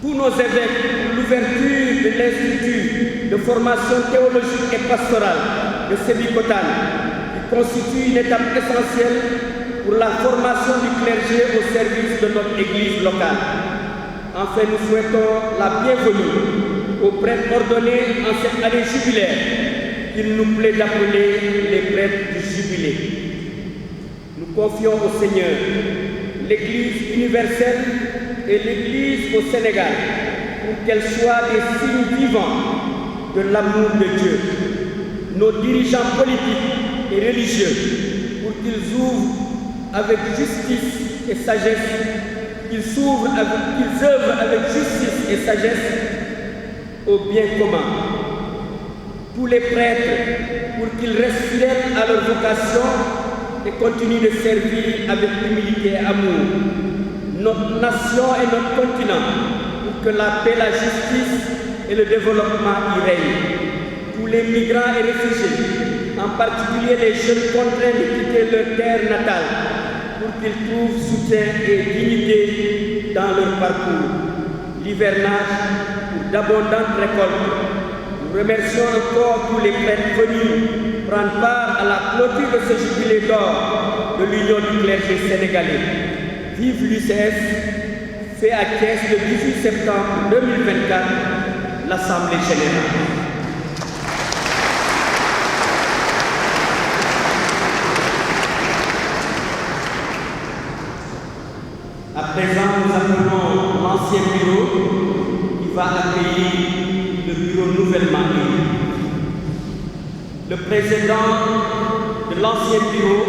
E: Tous nos évêques, pour l'ouverture de l'Institut de formation théologique et pastorale de Sébikotane, qui constitue une étape essentielle pour la formation du clergé au service de notre Église locale. Enfin, nous souhaitons la bienvenue aux prêtres ordonnés en cette année jubilaire qu'il nous plaît d'appeler les prêtres du jubilé. Nous confions au Seigneur l'Église universelle et l'Église au Sénégal pour qu'elles soient des signes vivants de l'amour de Dieu. Nos dirigeants politiques et religieux pour qu'ils ouvrent avec justice et sagesse, qu'ils œuvrent avec justice et sagesse au bien commun. Tous les prêtres pour qu'ils restent fidèles à leur vocation et continuent de servir avec humilité et amour notre nation et notre continent pour que la paix, la justice et le développement y règnent. Tous les migrants et réfugiés, en particulier les jeunes contraints de quitter leur terre natale, pour qu'ils trouvent soutien et dignité dans leur parcours. L'hivernage pour d'abondantes récoltes. Nous remercions encore tous les prêtres venus prendre part à la clôture de ce jubilé d'or de l'Union du clergé sénégalais. Vive l'UCS, fait à Thiès le 18 septembre 2024, l'Assemblée générale. À présent, nous appelons l'ancien bureau qui va accueillir le bureau nouvellement élu. Le président de l'ancien bureau,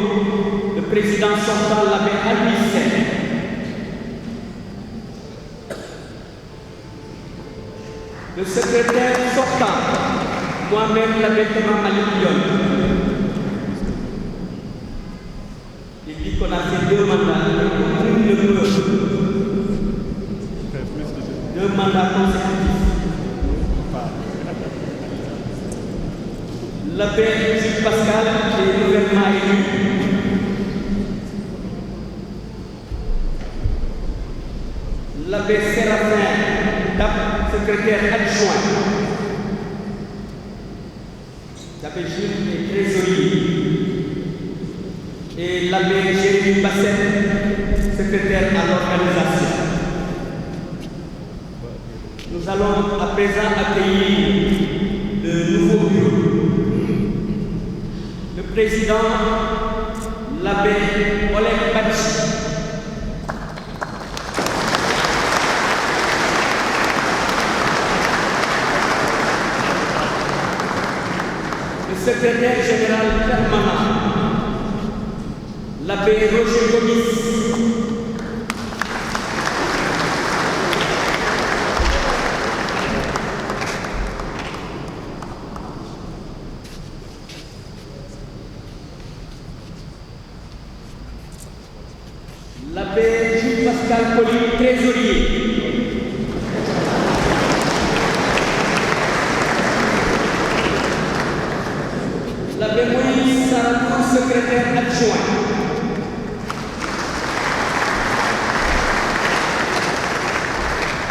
E: le président sortant, l'abbé Albicet. Le secrétaire sortant, moi-même, l'abbé Thomas Malick. Il dit qu'on a fait 2 mandats, deux mandats consécutifs. L'abbé Gilles Pascal, qui est nouvellement élu. L'abbé Séraphin Dap, secrétaire adjoint. L'abbé Gilles est trésorier. Et l'abbé Jérémy Basset, secrétaire à l'organisation. Nous allons à présent accueillir le nouveau bureau. Le président, l'abbé Oleg Badji. Le secrétaire général permanent, l'abbé Roger Gomis. L'abbé Jules Pascal Poli, trésorier. L'abbé Moïse Sarako, secrétaire adjoint.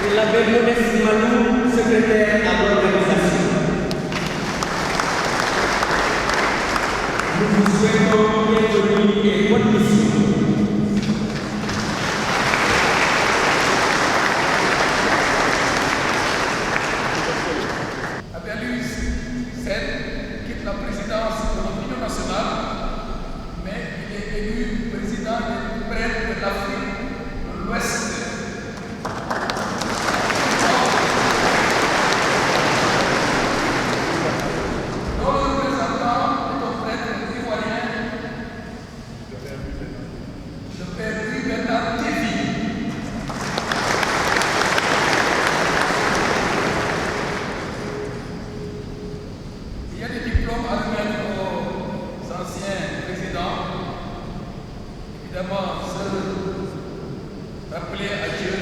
E: Et l'abbé Modeste Malou, secrétaire à l'organisation. Nous vous souhaitons bienvenue et bonne mission.
C: Quitte la présidence de notre Union nationale, mais il est élu président des prêtres de l'Afrique de l'Ouest. Notre représentant est un prêtre ivoirien, le père Louis Bernard Tévi. Il y a des diplômes à remettre aux anciens présidents. Évidemment, se rappeler à Dieu,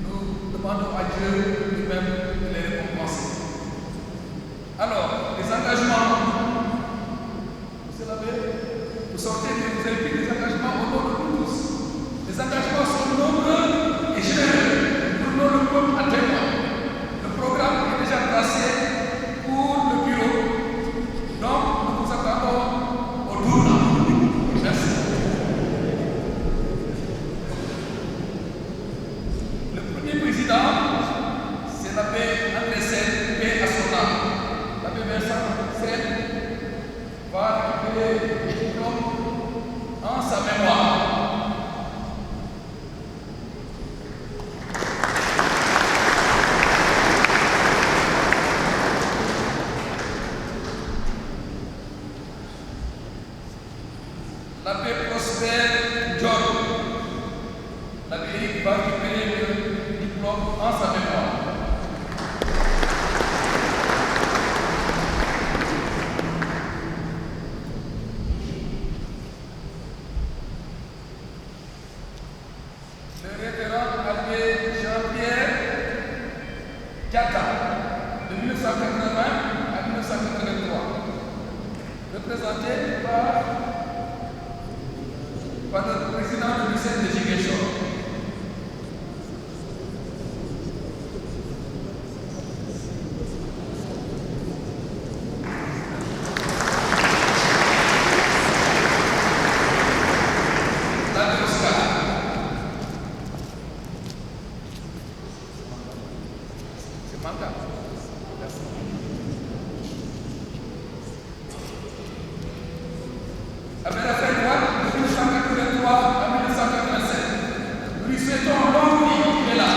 C: nous demandons à Dieu lui-même de les récompenser. Alors, les engagements, vous savez, vous sortez, vous avez pris des engagements au nom de nous tous. Les engagements sont nombreux et généreux. Nous ne le pouvons pas atteindre. Le programme est déjà tracé pour le bureau. Donc, nous vous attendons au tournant. Merci. l'abbé Eric va récupérer le diplôme en sa mémoire. Le révérend abbé Jean-Pierre Diatta, de 1980 à 1983, représenté par le président du lycée de Ziguinchor. Avec la fête droite de 1983 à 1987, nous lui souhaitons longue vie, il est là.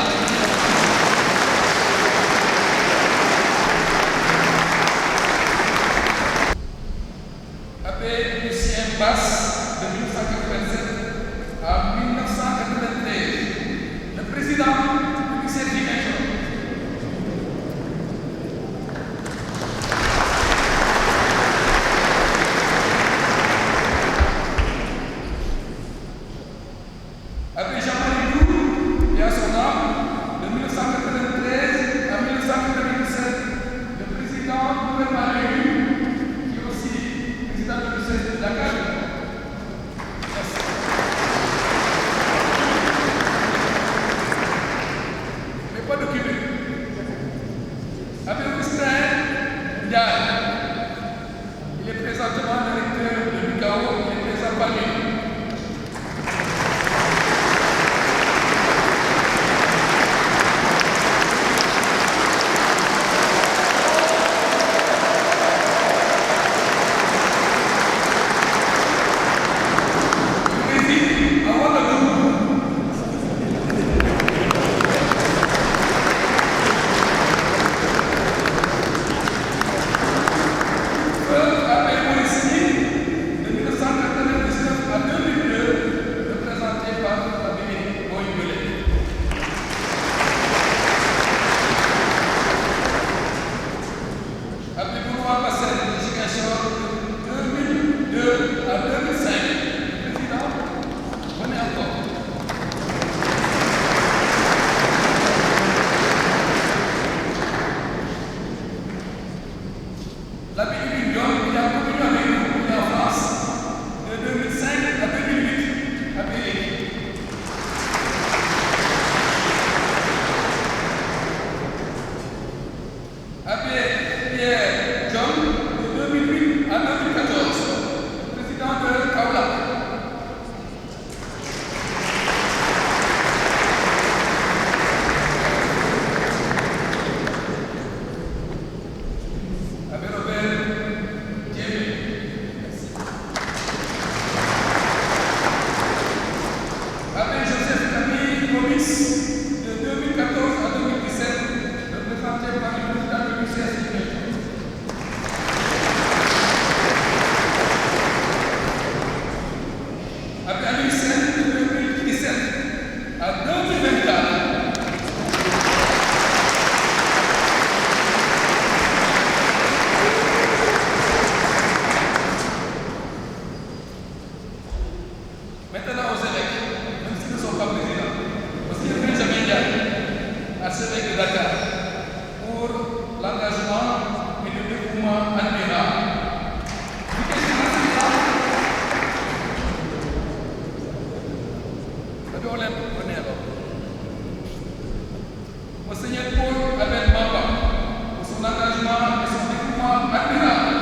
C: Abbé Lucien Basse, de 1987 à 1993, le président du lycée de Ziguinchor. Abbé Jean-Marie Doux, et à son âme, de 1993 à 1997, le président nouvellement élu, qui est aussi président du lycée de Dakar. Merci. Mais pas de cumul. Abbé Augustin Ndiaye, il est présentement directeur de l'UCAO, il est présent parmi nous. L'abbé Émile Diop, il a continué avec nous en France de 2005 à 2008 à Pékin. Abbé Pierre John, de 2008 à 2014, président de Kaolack. Abbé Robert Djemé. Abbé Joseph Camille Gomis, de 2014 à 2017, représenté par le président du lycée de Ziguinchor. Abbé Aliou Sène, de 2017 à 2024. Maintenant aux évêques, même s'ils ne sont pas présidents, parce qu'il y a Benjamin Diagne, archevêque de Dakar, pour l'engagement et le dévouement admirable. Monseigneur Paul Abel Mamba, pour son engagement et son dévouement admirable.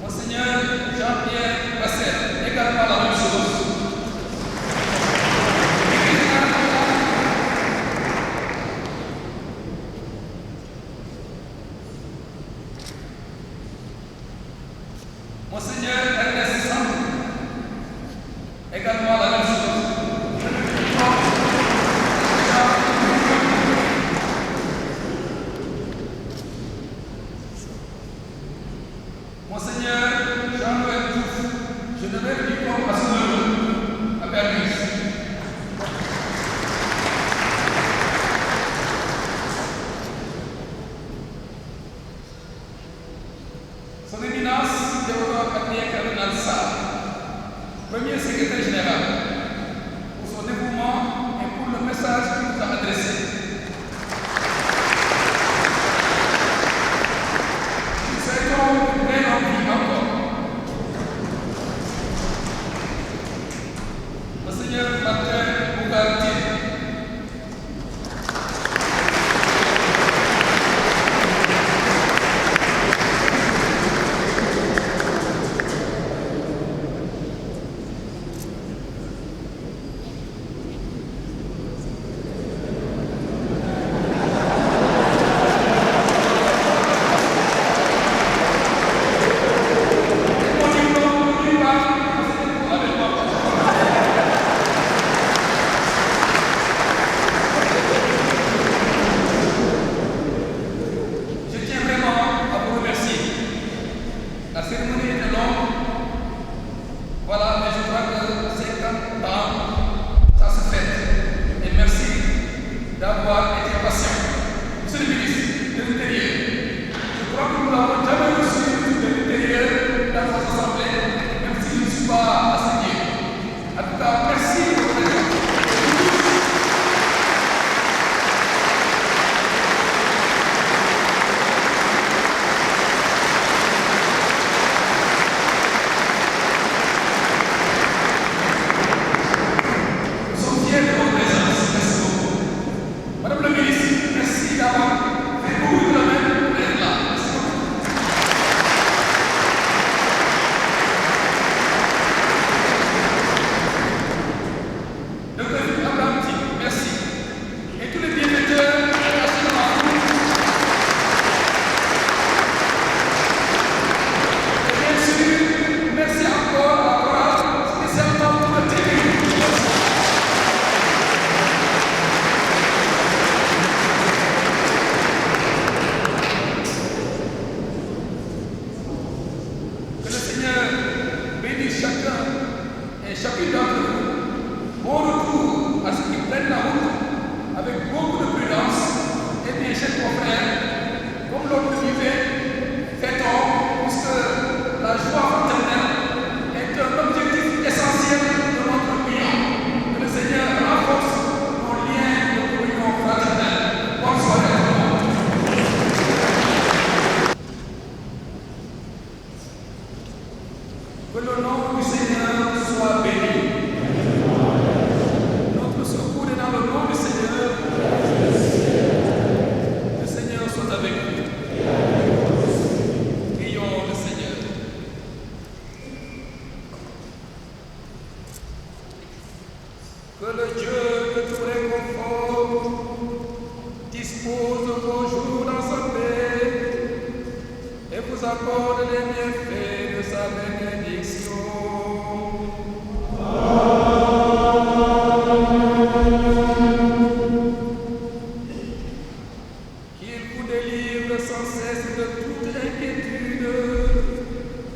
C: Monseigneur Jean-Pierre Basset, également la même chose. Monseigneur Ernest Sandou, également la même chose. premier secrétaire général, pour son dévouement et pour le message qu'il nous a adressé. Nous souhaitons une belle envie encore. Le Seigneur Martin Bougarty. Que le nom du Seigneur soit béni. Notre secours est dans le nom du Seigneur. Le Seigneur soit avec nous. Prions le Seigneur. Que le Dieu de tout réconfort dispose vos jours dans sa paix et vous accorde les bienfaits de sa bénédiction. Qu'il vous délivre sans cesse de toute inquiétude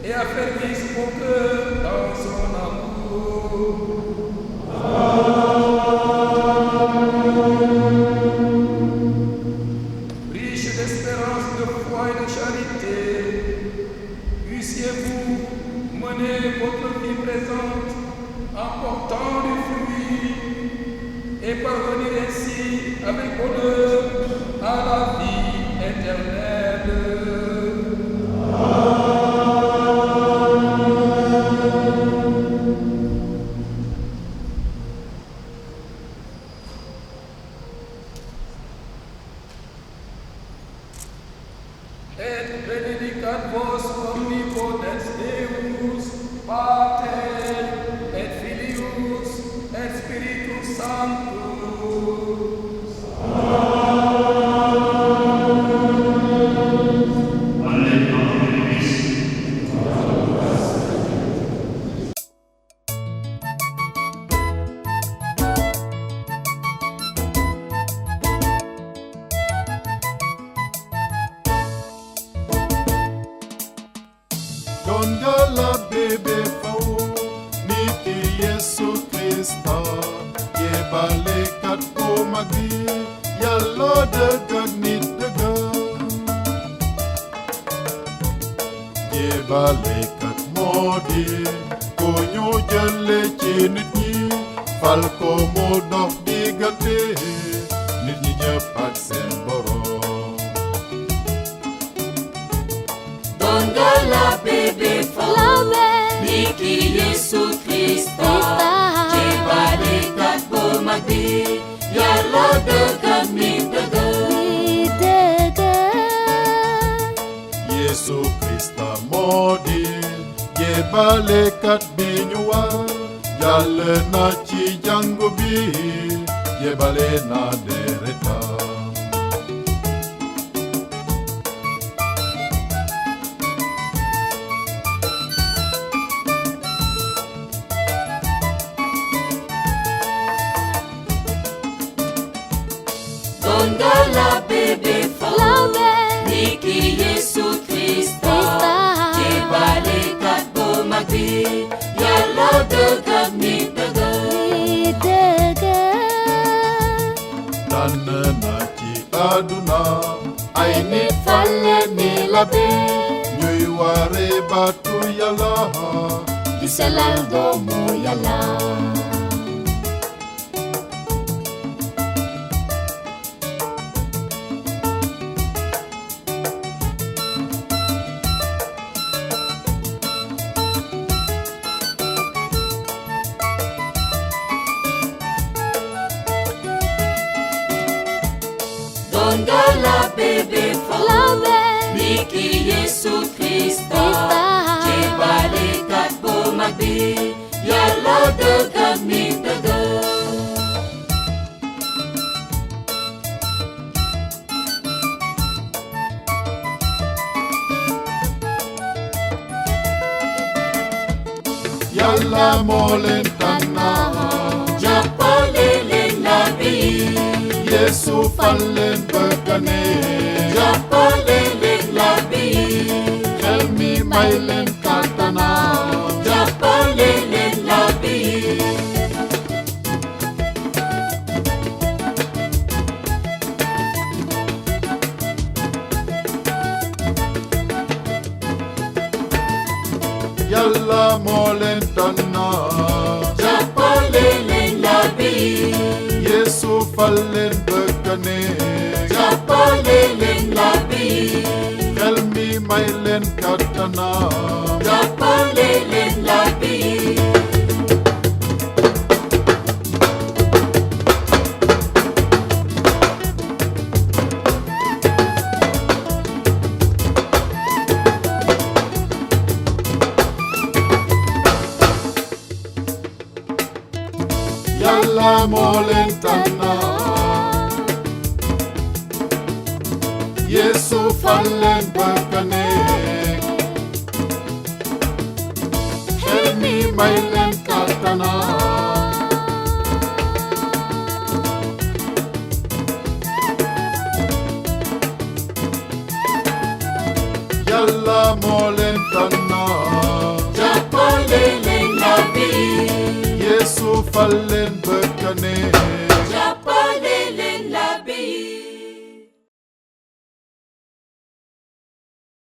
C: et affermisse vos cœurs dans son amour. Riche d'espérance, de foi et de charité, puissiez-vous mener votre vie présente en portant du fruit et parvenir ainsi avec bonheur à la vie éternelle. Et benedicat vos omnipotens Deus, Pater, et Filius, et Spiritus Sanctus.
F: Dondala bebe fau niti Yesu Krista ye balekat pomagi yalla degan nit degan ye balekat modi konyo mu jële ci nit ñi fal ko mu dox diggante nit ñi ñëpp ak seen borom.
G: Dongala bébé Flaube Niki Yesu Krista Jebalekat bu mag bi Yàlla dëggal mi dëggal
F: Yesu Krista moo di jebalekat bi ñu war jàll na ci jàngu bi jebale na deretam.
G: Dongala bébé Flaube Niki Yesu Krista Jebalekat bu mag bi Yàlla dëggal mi dëggal
F: tànn na ci àdduna ay nit fal leen ni labe ñuy waare baatu Yàlla
G: di sellal doomu Yàlla. Dongala bébé Flaube Niki Yesu Krista Jebalekat bu mag bi Yàlla dëggal mi dëggal
F: Yàlla moo leen tànn
G: jàppale leen labe yi
F: Yesu fal leen bëgg ne
G: jàppale leen labe yi
F: xel mi may leen kàttana
G: jàppale leen labe yi
F: Yàlla moo leen tànn
G: jàppale leen labe yi
F: Yesu fal leen bëgg ne
G: jàppale leen labe yi
F: xel mi may leen kàttana
G: jàppale leen labe yi
F: Yàlla moo leen tànn Yesu fal leen bëgg ne xel mi may leen kàttana Yàlla moo leen tànn
G: jàppale leen labe yi
F: Yesu fal leen bëgg ne